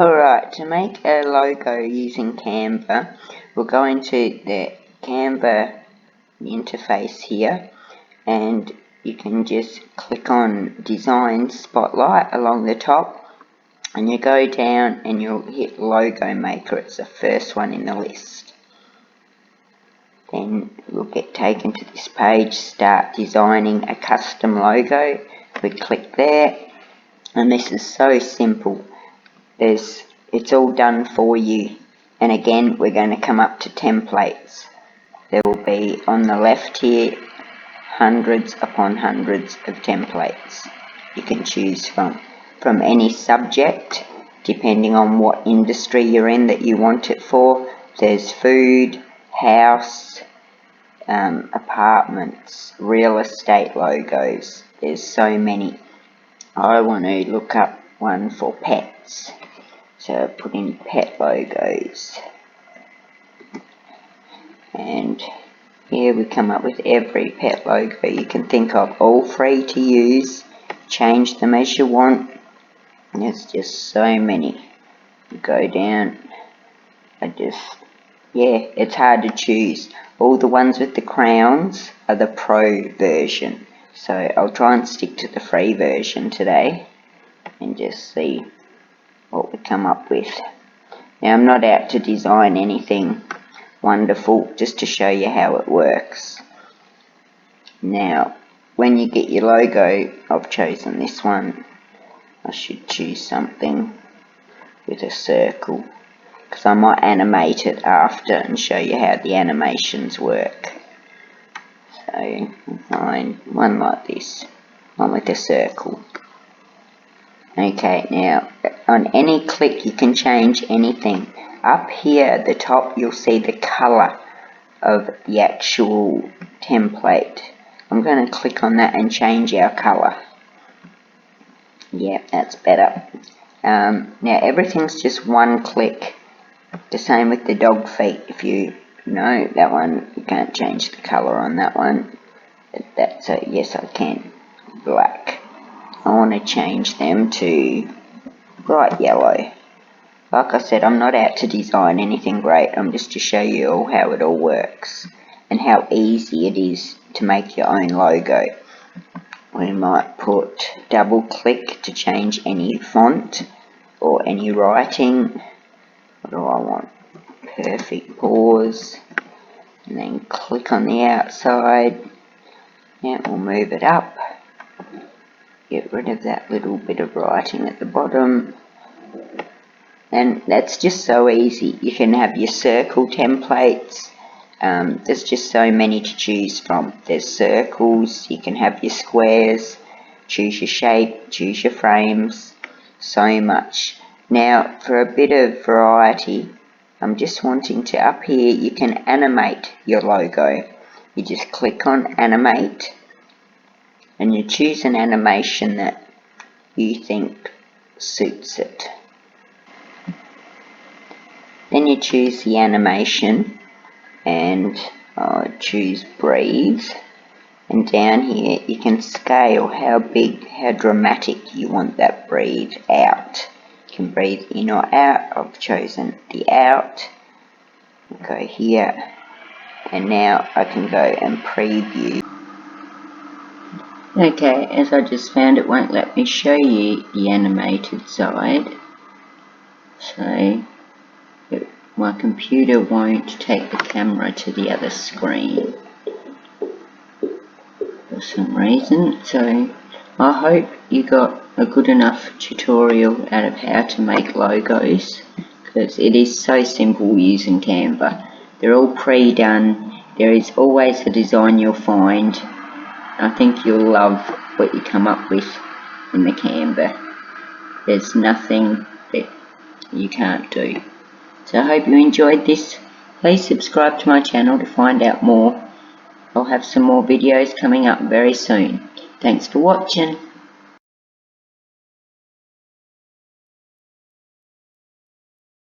Alright, to make a logo using Canva, we'll go into the Canva interface here, and you can just click on Design Spotlight along the top, and you go down and you'll hit Logo Maker. It's the first one in the list. Then we'll get taken to this page, Start Designing a Custom Logo. We click there, and this is so simple. It's all done for you, and again we're going to come up to templates. There will be on the left here hundreds upon hundreds of templates you can choose from any subject depending on what industry you're in that you want it for. There's food, house, apartments, real estate logos. There's so many. I want to look up one for pets, so put in pet logos, and here we come up with every pet logo you can think of, all free to use. Change them as you want. There's just so many. You go down, it's hard to choose. All the ones with the crowns are the pro version, so I'll try and stick to the free version today and just see what we come up with. Now, I'm not out to design anything wonderful, just to show you how it works. Now, when you get your logo, I've chosen this one. I should choose something with a circle, because I might animate it after and show you how the animations work. So, I'll find one like this, one with a circle. Okay, now on any click you can change anything. Up here at the top you'll see the colour of the actual template. I'm going to click on that and change our colour. Yeah, that's better. Now everything's just one click. The same with the dog feet. If you know that one, you can't change the colour on that one. That's a yes, I can. Black. I want to change them to bright yellow. Like I said, I'm not out to design anything great. I'm just to show you all how it all works and how easy it is to make your own logo. We might put double click to change any font or any writing. What do I want? Perfect. Pause, and then click on the outside. Now we'll move it up. Get rid of that little bit of writing at the bottom. And that's just so easy. You can have your circle templates. There's just so many to choose from. There's circles, you can have your squares, choose your shape, choose your frames, so much. Now for a bit of variety, I'm just wanting to, up here you can animate your logo. You just click on animate, and you choose an animation that you think suits it. Then you choose the animation, and I choose breathe, and down here you can scale how big, how dramatic you want that breathe out. You can breathe in or out. I've chosen the out. Go here, and now I can go and preview. Okay, as I just found, it won't let me show you the animated side, so my computer won't take the camera to the other screen for some reason. So I hope you got a good enough tutorial out of how to make logos, because it is so simple using Canva. They're all pre-done. There is always a design you'll find. I think you'll love what you come up with in the Canva. There's nothing that you can't do. So I hope you enjoyed this. Please subscribe to my channel to find out more. I'll have some more videos coming up very soon. Thanks for watching.